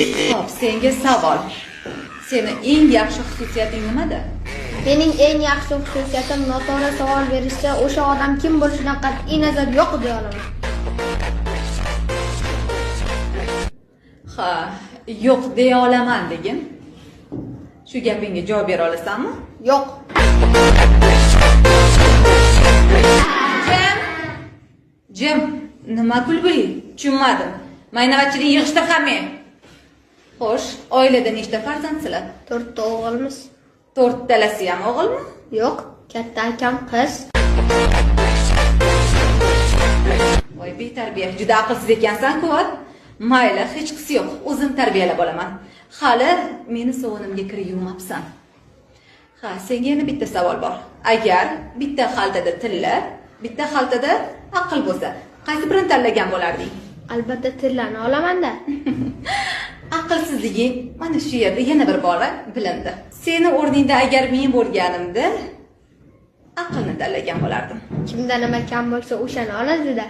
Xo'p, senga savol. Seni eng yaxshi xususiyating nimada? Mening eng yaxshi xususiyatim noto'g'ri savol berishda o'sha odam kim bo'lishidan qat'iy nazar yo'q deya olaman. Ha, yo'q deya olaman degin. Shu gapingga javob bera olasanmi? Yo'q. Jim, nima kulguli? Tushunmadim. Maynavatchilik yig'ishtir hamma. Xo'sh, oilada nechta farzandsizlar? 4 ta o'g'ilmiz. 4 talasi ham o'g'ilmi? Yo'q, katta akam qiz. Voy, betarbiya, juda aqlsiz ekansan-ku. Mayli, hech qisi yo'q. O'zim tarbiyalab olaman. Hali meni sovunimga kir yuvmabsan. Ha, senga yana bitta savol bor. Agar bitta xaltada tilla, bitta xaltada aql bo'lsa, qaysi birini tanlagan bo'larding? Albatta tillarni olaman-da. Aqlsizliging mana shu yerda yana bir bora bilindi. Seni o'rningda agar men bo'lganimda aqlni tanlagan bo'lardim. Kimda nima kam bo'lsa o'shani oladi-da.